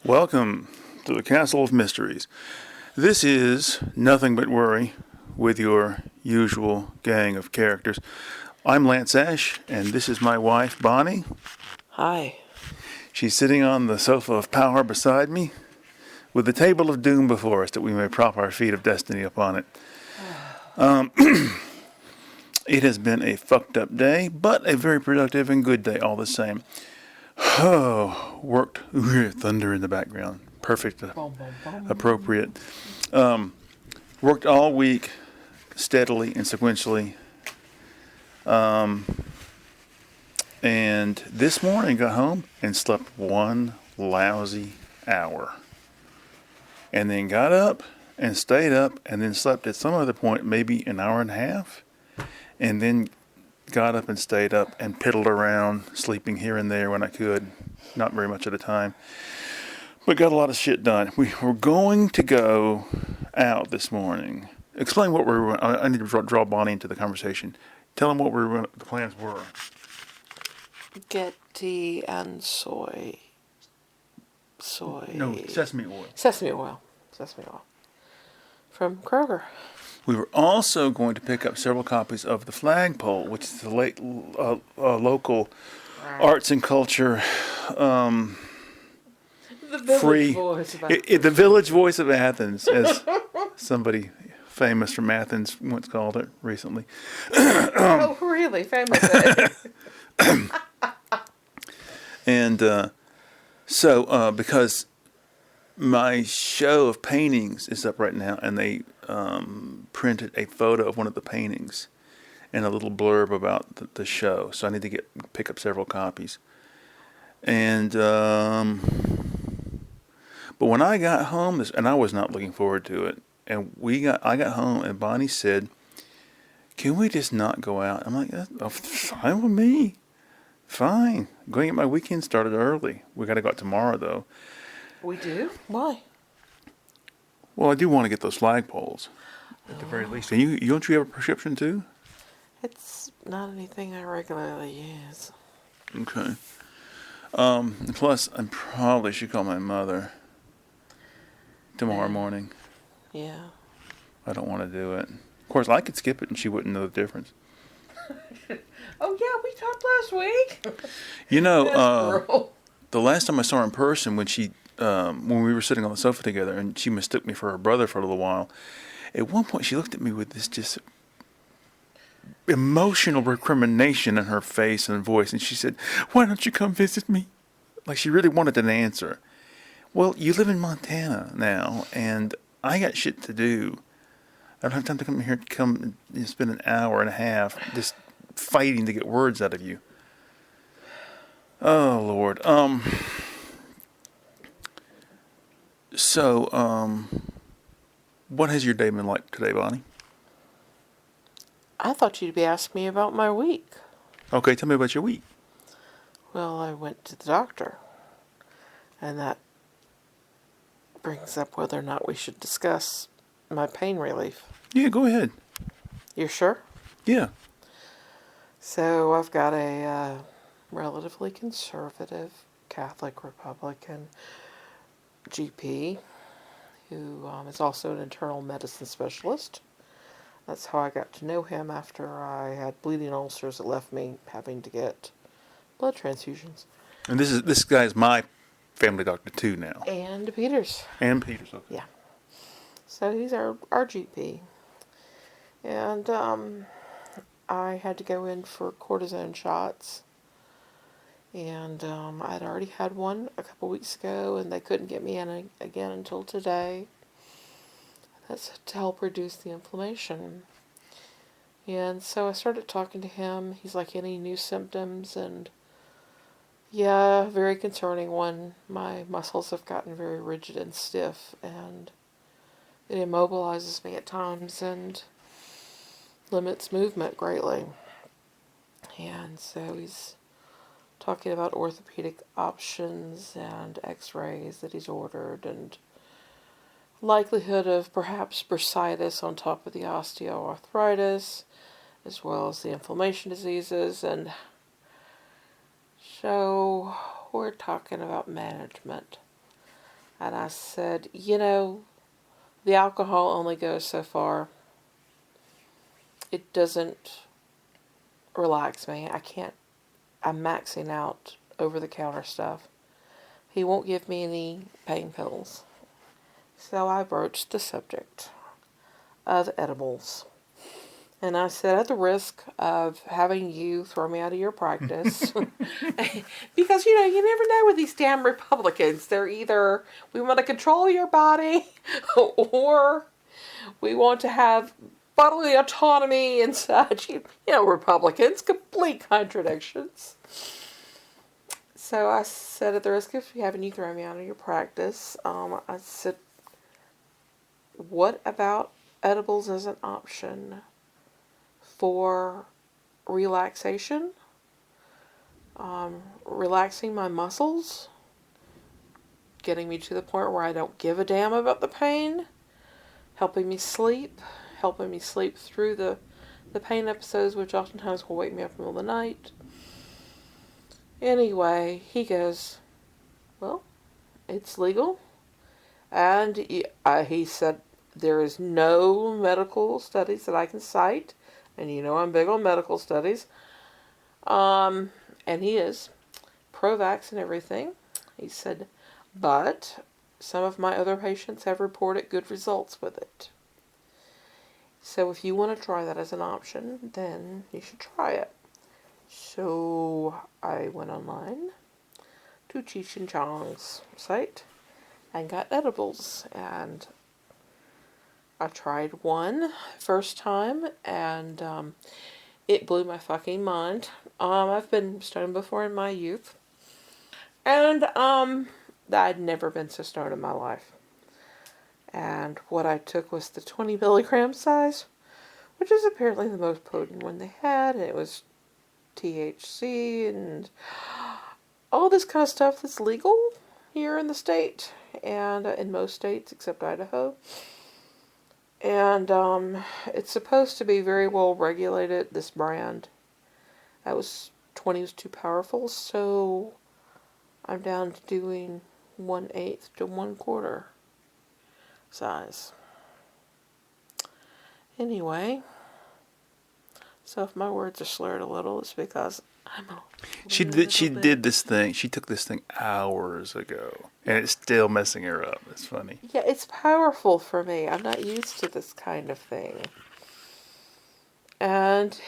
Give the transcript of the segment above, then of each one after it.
Welcome to the Castle of Mysteries. This is Nothing But Worry with your usual gang of characters. I'm Lance Ash, and this is my wife, Bonnie. Hi. She's sitting on the sofa of power beside me, with the table of doom before us that we may prop our feet of destiny upon it. It has been a fucked up day, but a very productive and good day all the same. Oh, worked. Thunder in the background. Perfect. Appropriate. Worked all week, steadily and sequentially. And this morning got home and slept one lousy hour. And then got up and stayed up and then slept at some other point, maybe an hour and a half. And then got up and stayed up and piddled around, sleeping here and there when I could. Not very much at a time. But got a lot of shit done. We were going to go out this morning. Explain what we were. I need to draw Bonnie into the conversation. Tell them what the plans were. Get tea and soy. No, sesame oil. Sesame oil. Sesame oil. From Kroger. We were also going to pick up several copies of The Flagpole, which is the local arts and culture The Village free. Voice of The Village Voice of Athens, as somebody famous from Athens once called it recently. Oh, really? Famous. And so, because my show of paintings is up right now, and they printed a photo of one of the paintings and a little blurb about the show. So I need to pick up several copies. And but when I got home, and I was not looking forward to it, and I got home, and Bonnie said, "Can we just not go out?" I'm like, "That's fine with me. Fine. I'm going to get my weekend started early. We got to go out tomorrow, though." We do? Why? Well, I do want to get those flagpoles, at the very least. And don't you have a prescription too? It's not anything I regularly use. Okay. Plus, I probably should call my mother tomorrow morning. Yeah. I don't want to do it. Of course, I could skip it and she wouldn't know the difference. Oh, yeah, we talked last week. You know, Girl. the last time I saw her in person, when we were sitting on the sofa together, and she mistook me for her brother for a little while. At one point, she looked at me with this just emotional recrimination in her face and voice, and she said, "Why don't you come visit me?" Like she really wanted an answer. Well, you live in Montana now, and I got shit to do. I don't have time to come here and spend an hour and a half just fighting to get words out of you. Oh, Lord. So, what has your day been like today, Bonnie? I thought you'd be asking me about my week. Okay, tell me about your week. Well, I went to the doctor. And that brings up whether or not we should discuss my pain relief. Yeah, go ahead. You sure? Yeah. So I've got a relatively conservative Catholic Republican GP who is also an internal medicine specialist. That's how I got to know him after I had bleeding ulcers that left me having to get blood transfusions. And this guy's my family doctor too now. And Peters. And Peters, okay. Yeah. So he's our GP. And I had to go in for cortisone shots. And I'd already had one a couple weeks ago, and they couldn't get me in again until today. That's to help reduce the inflammation. And so I started talking to him. He's like, "Any new symptoms?" And yeah, very concerning one. My muscles have gotten very rigid and stiff, and it immobilizes me at times and limits movement greatly. And so he's talking about orthopedic options and x-rays that he's ordered and likelihood of perhaps bursitis on top of the osteoarthritis, as well as the inflammation diseases. And so we're talking about management. And I said, the alcohol only goes so far. It doesn't relax me. I'm maxing out over the counter stuff. He won't give me any pain pills. So I broached the subject of edibles. And I said, at the risk of having you throw me out of your practice, because, you never know with these damn Republicans. They're either, we want to control your body, or we want to have bodily autonomy and such. Republicans, complete contradictions. So I said, at the risk of having you throw me out of your practice, I said, what about edibles as an option for relaxation, relaxing my muscles, getting me to the point where I don't give a damn about the pain, helping me sleep through the pain episodes, which oftentimes will wake me up in the middle of the night. Anyway, he goes, well, it's legal. And he said, there is no medical studies that I can cite. And I'm big on medical studies. And he is pro-vax and everything. He said, but some of my other patients have reported good results with it. So if you want to try that as an option, then you should try it. So I went online to Cheech and Chong's site and got edibles, and I tried one first time, and it blew my fucking mind. I've been stoned before in my youth, and I'd never been so stoned in my life. And what I took was the 20 milligram size, which is apparently the most potent one they had, and it was THC and all this kind of stuff that's legal here in the state, and in most states except Idaho. And it's supposed to be very well regulated, this brand. 20 was too powerful, so I'm down to doing 1/8 to 1/4 size. Anyway, so if my words are slurred a little, it's because I'm a She did this thing. She took this thing hours ago, and it's still messing her up. It's funny. Yeah, it's powerful for me. I'm not used to this kind of thing. And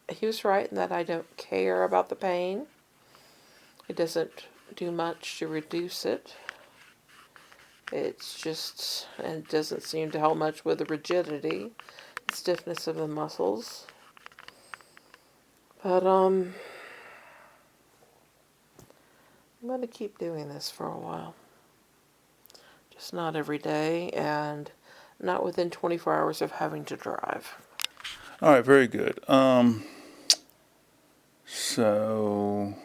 he was right in that I don't care about the pain. It doesn't do much to reduce it. It's just, and it doesn't seem to help much with the rigidity, the stiffness of the muscles. But, I'm going to keep doing this for a while. Just not every day, and not within 24 hours of having to drive. All right, very good. So,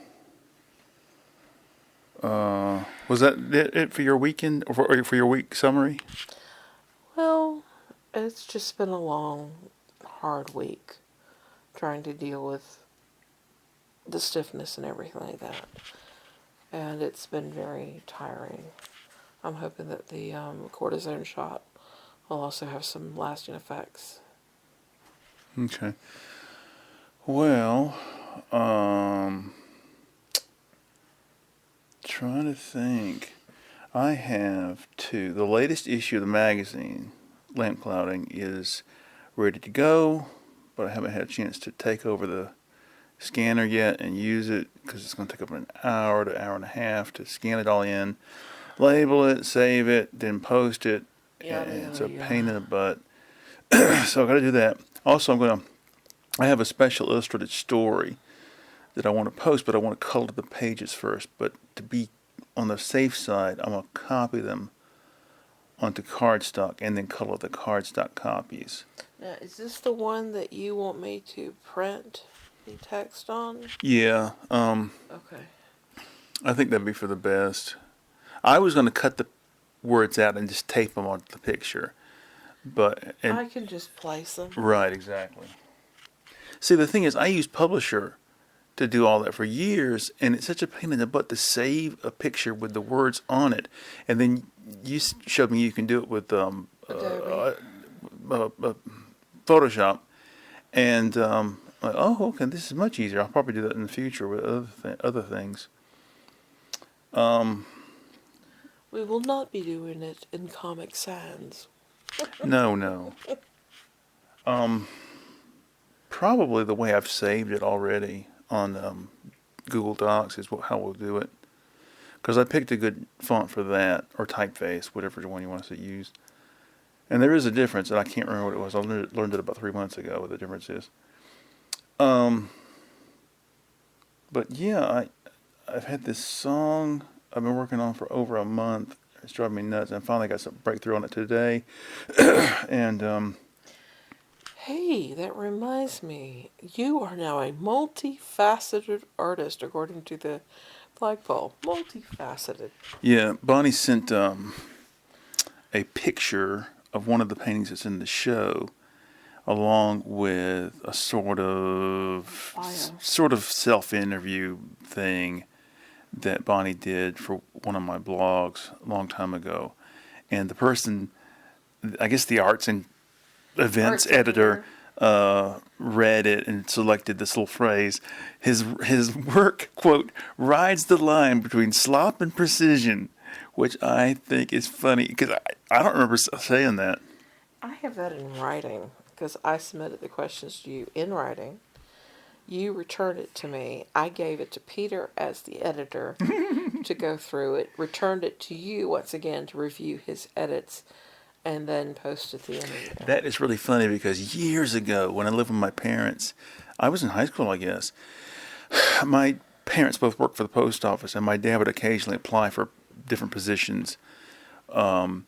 was that it for your weekend, or for your week summary? Well, it's just been a long, hard week trying to deal with the stiffness and everything like that. And it's been very tiring. I'm hoping that the cortisone shot will also have some lasting effects. Okay. Well, trying to think. I have two. The latest issue of the magazine, Lamp Clouding, is ready to go, but I haven't had a chance to take over the scanner yet and use it because it's going to take up an hour to hour and a half to scan it all in, label it, save it, then post it. It's a pain in the butt. So I got to do that. Also, I have a special illustrated story that I want to post, but I want to color the pages first. But to be on the safe side, I'm going to copy them onto cardstock and then color the cardstock copies. Now, is this the one that you want me to print the text on? Yeah. Okay. I think that'd be for the best. I was going to cut the words out and just tape them onto the picture. I can just place them. Right, exactly. See, the thing is, I used Publisher to do all that for years, and it's such a pain in the butt to save a picture with the words on it, and then you showed me you can do it with Adobe. Photoshop, and like, oh, okay, this is much easier. I'll probably do that in the future with other things. We will not be doing it in Comic Sans. No, no. Probably the way I've saved it already on Google Docs is how we'll do it. Because I picked a good font for that, or typeface, whatever one you want us to use. And there is a difference, and I can't remember what it was. I learned it about 3 months ago, what the difference is. But yeah, I've had this song I've been working on for over a month. It's driving me nuts. And I finally got some breakthrough on it today. And Hey, that reminds me. You are now a multifaceted artist, according to the flagpole. Multifaceted. yeah, Bonnie sent a picture of one of the paintings that's in the show, along with a sort of self-interview thing that Bonnie did for one of my blogs a long time ago. And the person, I guess the arts and events editor, read it and selected this little phrase. His work, quote, rides the line between slop and precision, which I think is funny because I don't remember saying that. I have that in writing because I submitted the questions to you in writing. You returned it to me. I gave it to Peter as the editor to go through it, returned it to you once again to review his edits, and then posted the interview. That is really funny because years ago when I lived with my parents, I was in high school, I guess. My parents both worked for the post office, and my dad would occasionally apply for different positions. And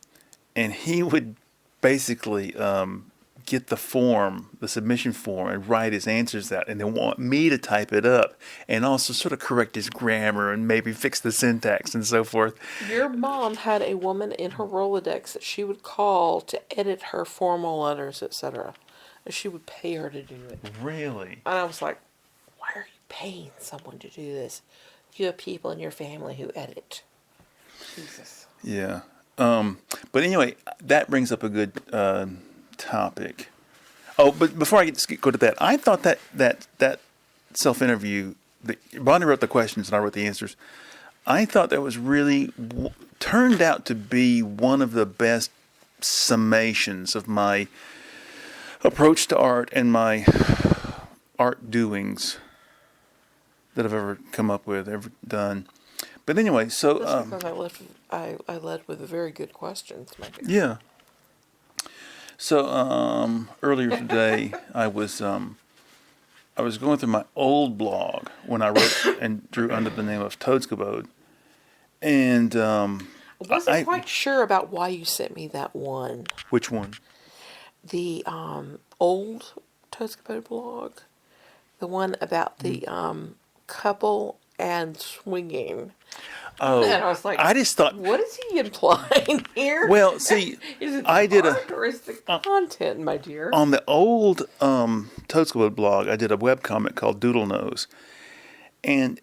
he would basically get the submission form, and write his answers out, and then want me to type it up and also sort of correct his grammar and maybe fix the syntax and so forth. Your mom had a woman in her Rolodex that she would call to edit her formal letters, etc. And she would pay her to do it. Really? And I was like, why are you paying someone to do this? You have people in your family who edit. Jesus. Yeah. But anyway, that brings up a good topic. Oh, but before I go to that, I thought that self-interview, Bonnie wrote the questions and I wrote the answers. I thought that was really turned out to be one of the best summations of my approach to art and my art doings that I've ever come up with, ever done. But anyway, so That's because I led with a very good questions, my dear. yeah. So earlier today, I was going through my old blog when I wrote and drew under the name of Toadskabode, and I wasn't quite sure about why you sent me that one. Which one? The old Toadskabode blog, the one about the couple and swinging. Oh, And I was like, I just thought. what is he implying here? Well, see, is it the I did art or is the content, my dear? on the old Toadskabode blog. I did a webcomic called Doodle Nose, and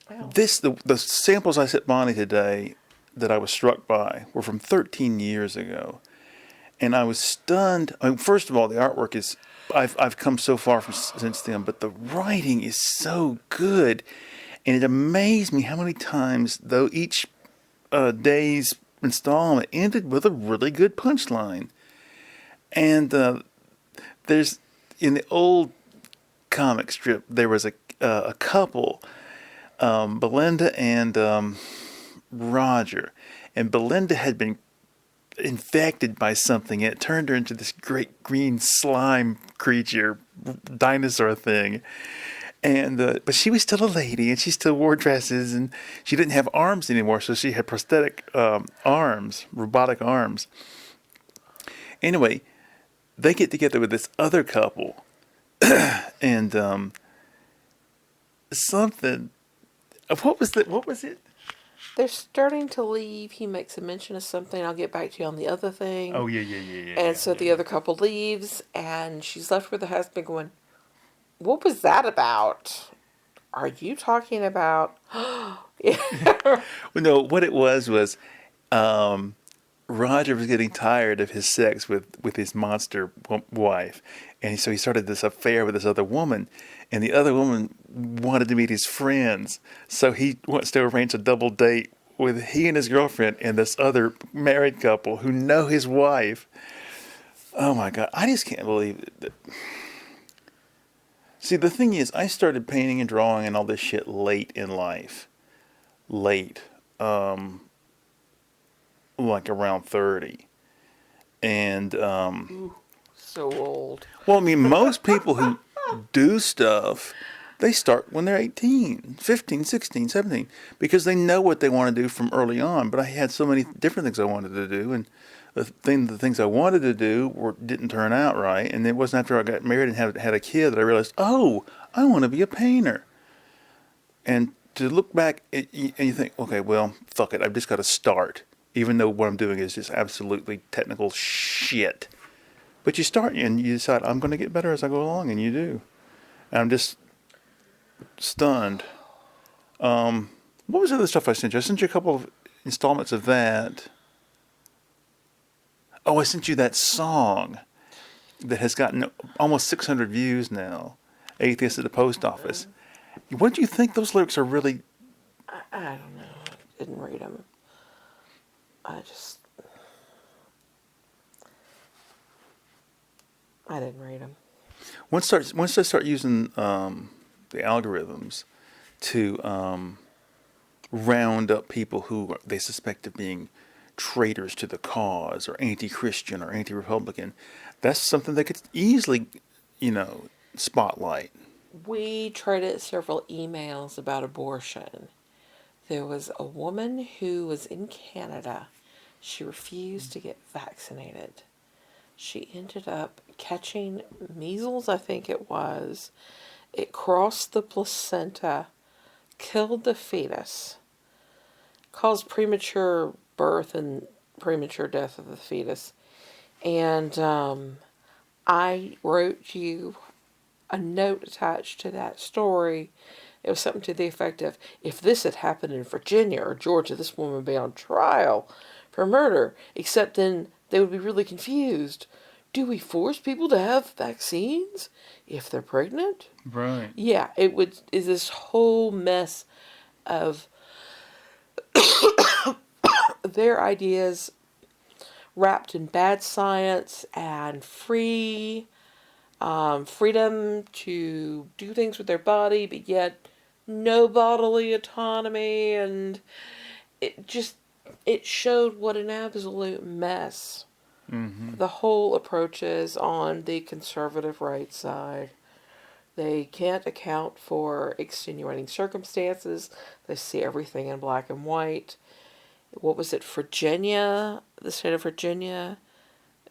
Wow. the samples I sent Bonnie today that I was struck by were from 13 years ago, and I was stunned. I mean, first of all, the artwork is I've come so far since then, but the writing is so good. And it amazed me how many times, though, each day's installment ended with a really good punchline. And there's in the old comic strip, there was a couple, Belinda and Roger, and Belinda had been infected by something, and it turned her into this great green slime creature, dinosaur thing. And but she was still a lady, and she still wore dresses, and she didn't have arms anymore, so she had prosthetic arms, robotic arms. Anyway, they get together with this other couple, and something. What was it? What was it? They're starting to leave. He makes a mention of something. I'll get back to you on the other thing. Oh yeah. And so the other couple leaves, and she's left with the husband going, what was that about? Are you talking about... Well, no, what it was Roger was getting tired of his sex with his monster wife, and so he started this affair with this other woman, and the other woman wanted to meet his friends, so he wants to arrange a double date with he and his girlfriend and this other married couple who know his wife. Oh my God, I just can't believe it. See, the thing is, I started painting and drawing and all this shit late in life. Late. Like around 30. And, Ooh, so old. well, I mean, most people who do stuff, they start when they're 18, 15, 16, 17, because they know what they want to do from early on. But I had so many different things I wanted to do, and the things I wanted to do didn't turn out right. And it wasn't after I got married and had a kid that I realized, oh, I want to be a painter. And to look back and you think, okay, well, fuck it, I've just got to start, even though what I'm doing is just absolutely technical shit. But you start and you decide, I'm going to get better as I go along, and you do. And I'm just stunned. What was the other stuff I sent you? I sent you a couple of installments of that. Oh, I sent you that song that has gotten almost 600 views now. Atheist at the Post Office. What do you think? Those lyrics are really... I don't know. I didn't read them. I didn't read them. Once I start using the algorithms to round up people who they suspect of being traitors to the cause or anti-Christian or anti-Republican, that's something they could easily, spotlight. We traded several emails about abortion. There was a woman who was in Canada. She refused to get vaccinated. She ended up catching measles, I think it was. It crossed the placenta, killed the fetus, caused premature birth and premature death of the fetus. And I wrote you a note attached to that story. It was something to the effect of, if this had happened in Virginia or Georgia, this woman would be on trial for murder. Except then they would be really confused. Do we force people to have vaccines if they're pregnant? Right. Yeah, is this whole mess of their ideas wrapped in bad science and freedom to do things with their body, but yet no bodily autonomy, and it showed what an absolute mess the whole approach is on the conservative right side. They can't account for extenuating circumstances. They see everything in black and white. What was it, Virginia? The state of Virginia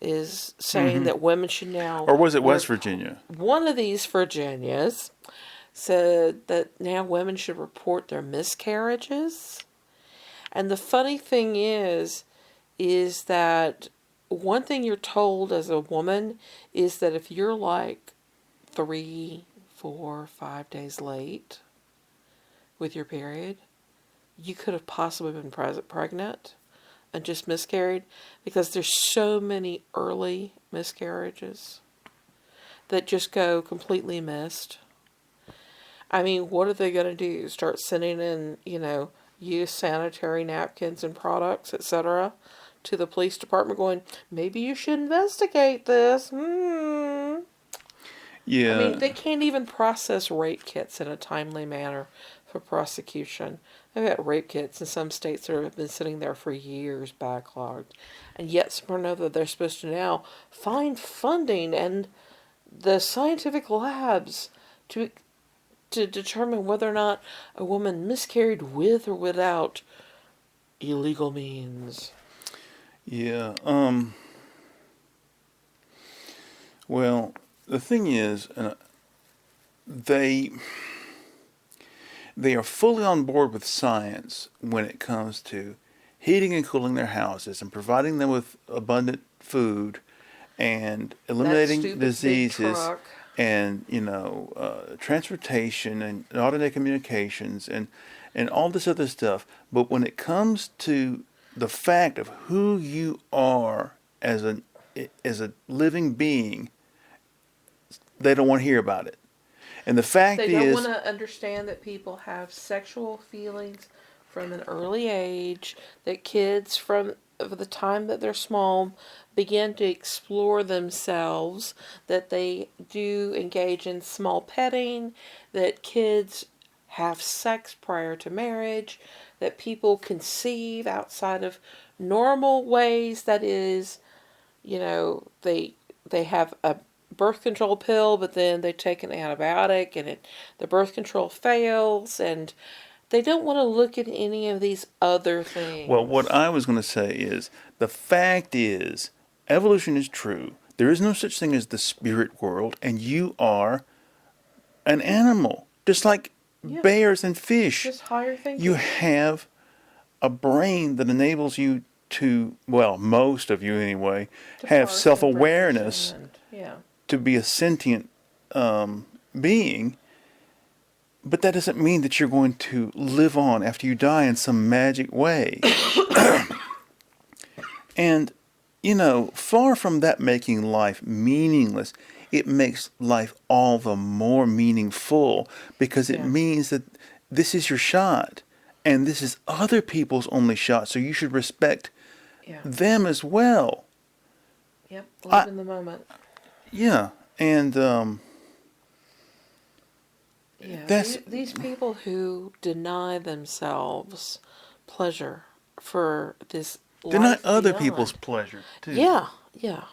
is saying that women should now... Or was it West Virginia? One of these Virginias said that now women should report their miscarriages. And the funny thing is that one thing you're told as a woman is that if you're like 3, 4, 5 days late with your period, you could have possibly been pregnant and just miscarried, because there's so many early miscarriages that just go completely missed. I mean, what are they going to do? Start sending in, used sanitary napkins and products, etc., to the police department going, maybe you should investigate this. Yeah. I mean, they can't even process rape kits in a timely manner for prosecution. They've got rape kits in some states that have been sitting there for years backlogged. And yet somehow they're supposed to now find funding and the scientific labs to determine whether or not a woman miscarried with or without illegal means. Yeah. Well, the thing is, they are fully on board with science when it comes to heating and cooling their houses and providing them with abundant food and eliminating diseases and transportation and automated communications and all this other stuff. But when it comes to the fact of who you are as a living being, they don't want to hear about it. And the fact They don't is, want to understand that people have sexual feelings from an early age, that kids from the time that they're small begin to explore themselves, that they do engage in small petting, that kids have sex prior to marriage, that people conceive outside of normal ways, that is, they have a birth control pill, but then they take an antibiotic and the birth control fails, and they don't want to look at any of these other things. well, what I was going to say is, the fact is, evolution is true. There is no such thing as the spirit world, and you are an animal, just like Yeah. bears and fish. Just higher thinking. You have a brain that enables you to, well, most of you anyway, To have parse and self-awareness reason and- yeah. to be a sentient being. But that doesn't mean that you're going to live on after you die in some magic way. And, far from that making life meaningless, it makes life all the more meaningful, because it Yeah. means that this is your shot and this is other people's only shot. So you should respect Yeah. them as well. Yep. Live in the moment. Yeah. And Yeah. that's- These people who deny themselves pleasure for this they're not life other beyond. people's pleasure, too. Yeah. Yeah.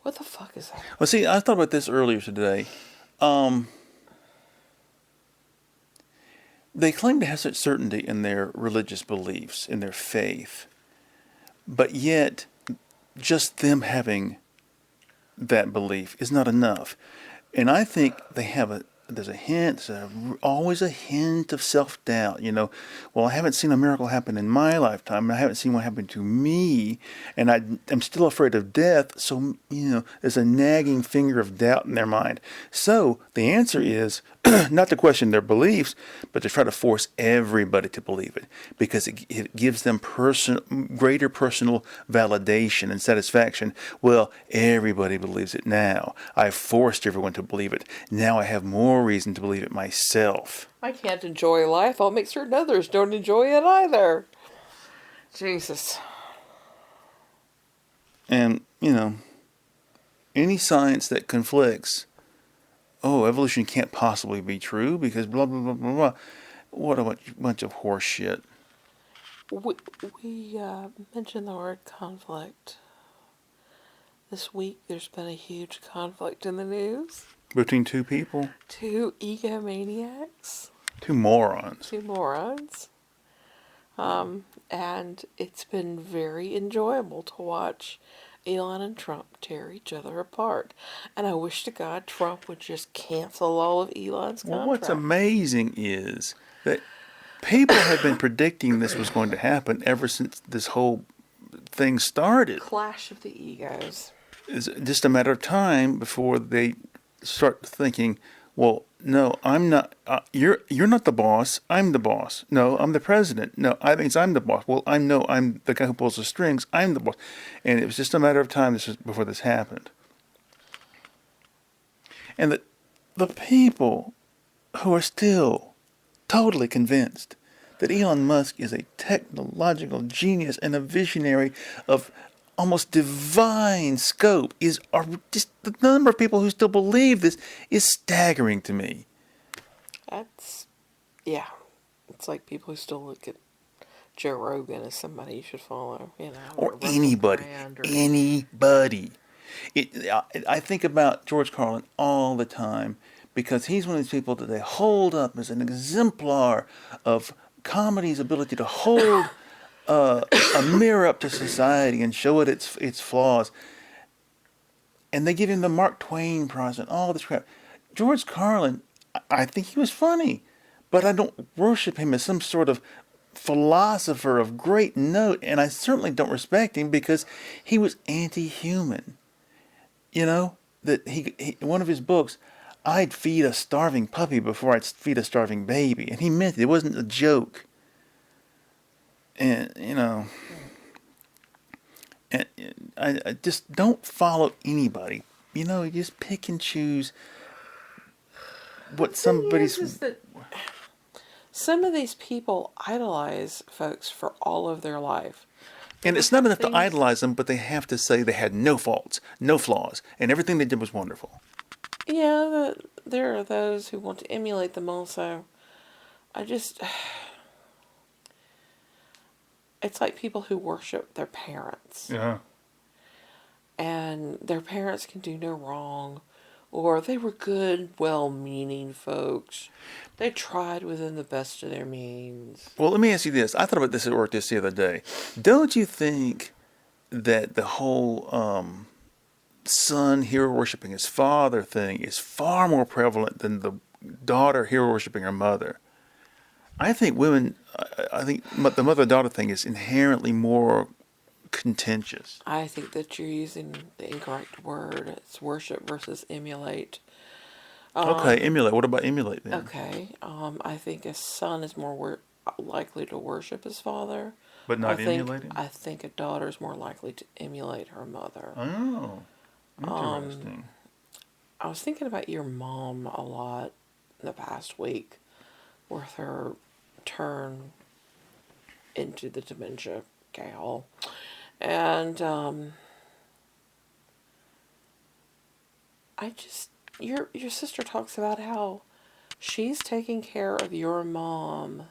What the fuck is that? Well, see, I thought about this earlier today. They claim to have such certainty in their religious beliefs, in their faith, but yet just them having that belief is not enough. And I think there's always a hint of self-doubt. Well, I haven't seen a miracle happen in my lifetime, and I haven't seen one happen to me, and I'm still afraid of death. So, there's a nagging finger of doubt in their mind. So the answer is not to question their beliefs, but to try to force everybody to believe it, because it gives them greater personal validation and satisfaction. Well, everybody believes it now. I've forced everyone to believe it. Now I have more reason to believe it myself. I can't enjoy life. I'll make certain others don't enjoy it either. Jesus. And, any science that conflicts, evolution can't possibly be true because blah, blah, blah, blah, blah. What a bunch of horse shit. We mentioned the word conflict. This week there's been a huge conflict in the news. Between two people. Two egomaniacs. Two morons. Two morons. And it's been very enjoyable to watch Elon and Trump tear each other apart. And I wish to God Trump would just cancel all of Elon's contracts. Well, what's amazing is that people have been predicting this was going to happen ever since this whole thing started. Clash of the egos. It's just a matter of time before they start thinking, well, no, I'm not. You're not the boss. I'm the boss. No, I'm the president. No, I think I'm the boss. Well, I'm the guy who pulls the strings. I'm the boss. And it was just a matter of time before this happened. And the people who are still totally convinced that Elon Musk is a technological genius and a visionary of almost divine scope are just the number of people who still believe this is staggering to me. Yeah. It's like people who still look at Joe Rogan as somebody you should follow, Or anybody. Anybody. I think about George Carlin all the time because he's one of these people that they hold up as an exemplar of comedy's ability to hold a mirror up to society and show it its flaws. And they give him the Mark Twain Prize and all this crap. George Carlin, I think he was funny, but I don't worship him as some sort of philosopher of great note, and I certainly don't respect him because he was anti-human. That he one of his books, I'd feed a starving puppy before I'd feed a starving baby, and he meant it. It wasn't a joke. And I just don't follow anybody. You know, you just pick and choose what thing somebody's. is that some of these people idolize folks for all of their life. They And will it's not have enough to things. idolize them, but they have to say they had no faults, no flaws, and everything they did was wonderful. Yeah, there are those who want to emulate them also. I just, it's like people who worship their parents. Yeah. And their parents can do no wrong, or they were good, well meaning folks. They tried within the best of their means. Well, let me ask you this. I thought about this at work just the other day. Don't you think that the whole son hero worshiping his father thing is far more prevalent than the daughter hero worshiping her mother? I think I think the mother daughter thing is inherently more contentious. I think that you're using the incorrect word. It's worship versus emulate. Okay, emulate. What about emulate then? Okay, I think a son is more likely to worship his father. But not emulate him? I think a daughter is more likely to emulate her mother. Oh, interesting. I was thinking about your mom a lot in the past week with her turn into the dementia gal. And I just your sister talks about how she's taking care of your mom,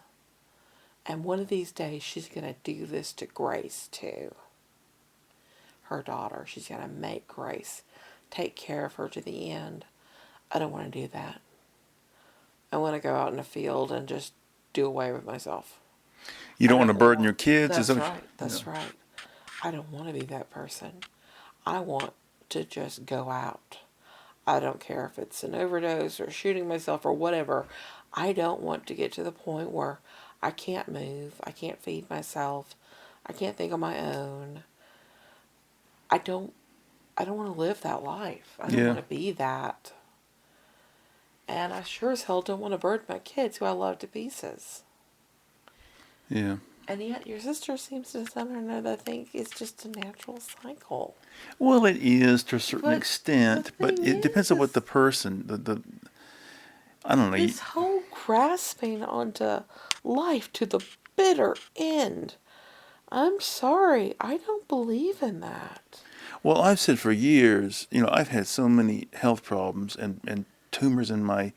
and one of these days she's gonna do this to Grace too. Her daughter. She's gonna make Grace take care of her to the end. I don't want to do that. I want to go out in the field and just do away with myself. You don't I want to don't burden want- your kids? That's Is that what right. That's right. I don't want to be that person. I want to just go out. I don't care if it's an overdose or shooting myself or whatever. I don't want to get to the point where I can't move. I can't feed myself. I can't think on my own. I don't want to live that life. I don't Yeah. want to be that. And I sure as hell don't want to burden my kids who I love to pieces. Yeah. And yet your sister seems to somehow or another think it's just a natural cycle. Well, it is to a certain But extent, the but thing it depends on what is, the person, I don't know. this whole grasping onto life to the bitter end. I'm sorry, I don't believe in that. Well, I've said for years, I've had so many health problems and tumors in my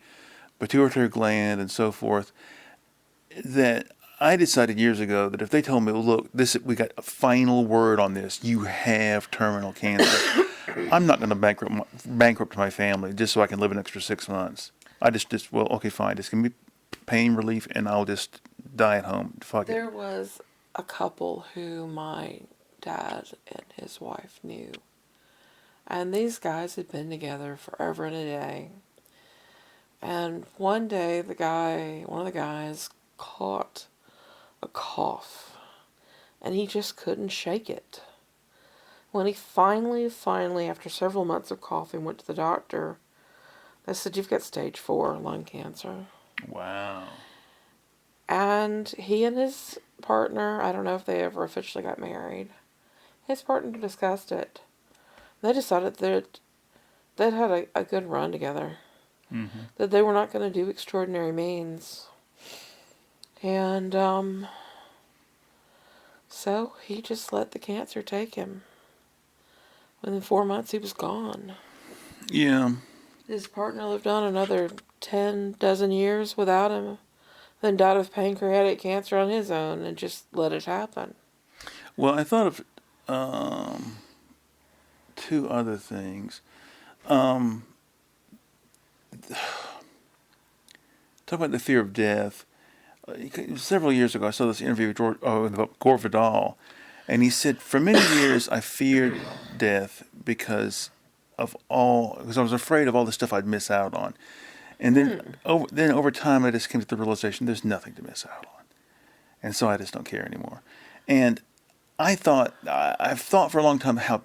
pituitary gland and so forth that I decided years ago that if they told me, look, we got a final word on this, you have terminal cancer, I'm not going to bankrupt my family just so I can live an extra 6 months. I well, okay, fine, just give me pain relief and I'll just die at home. Fuck it. There was a couple who my dad and his wife knew. And these guys had been together forever and a day. And one day one of the guys caught a cough. And he just couldn't shake it. When he finally, after several months of coughing, went to the doctor, they said, "You've got stage 4 lung cancer." Wow. And he and his partner, I don't know if they ever officially got married, his partner discussed it. They decided that they'd had a good run together. Mm-hmm. That they were not going to do extraordinary means. And so he just let the cancer take him. Within 4 months, he was gone. Yeah. His partner lived on another 10 dozen years without him, then died of pancreatic cancer on his own and just let it happen. Well, I thought of two other things. Talk about the fear of death. Several years ago, I saw this interview with Gore Vidal, and he said, "For many years, I feared death because I was afraid of all the stuff I'd miss out on, and then over time, I just came to the realization there's nothing to miss out on, and so I just don't care anymore." And I've thought for a long time how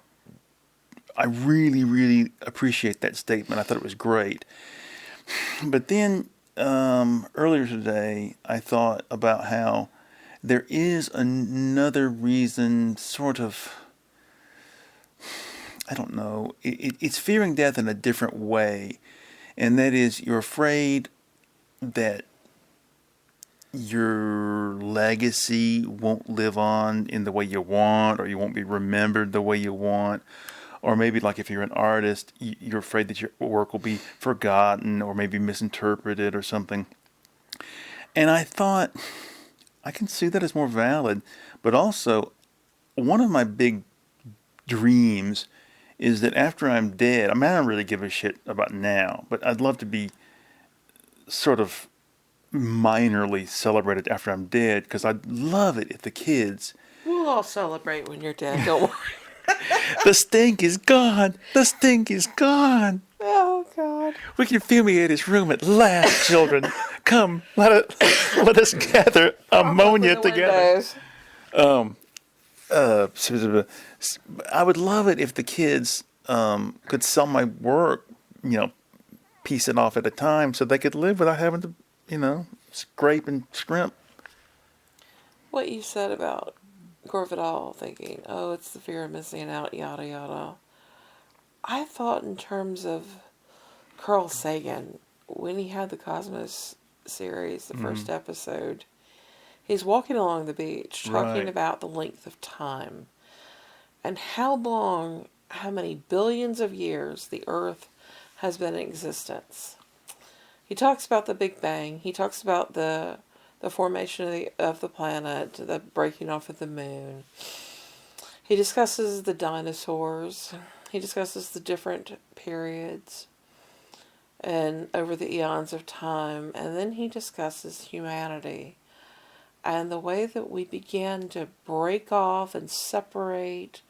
I really, really appreciate that statement. I thought it was great, but then. Earlier today, I thought about how there is another reason, sort of I don't know. It's fearing death in a different way, and that is you're afraid that your legacy won't live on in the way you want, or you won't be remembered the way you want, or maybe like if you're an artist, you're afraid that your work will be forgotten or maybe misinterpreted or something. And I thought I can see that as more valid, but also one of my big dreams is that after I'm dead, I mean, I don't really give a shit about now, but I'd love to be sort of minorly celebrated after I'm dead because I'd love it if the kids, We'll all celebrate when you're dead. Don't worry. the stink is gone, the stink is gone. Oh God. We can fumigate his room at last, children. Come, let us gather ammonia Open the together. windows. I would love it if the kids could sell my work, piece it off at a time so they could live without having to, scrape and scrimp. What you said about Gore Vidal thinking, oh, it's the fear of missing out, yada yada. I thought in terms of Carl Sagan when he had the Cosmos series, the first episode. He's walking along the beach talking Right. about the length of time and how long, how many billions of years the Earth has been in existence. He talks about the Big Bang. He talks about the formation of the planet, the breaking off of the moon. He discusses the dinosaurs. He discusses the different periods and over the eons of time. And then he discusses humanity and the way that we began to break off and separate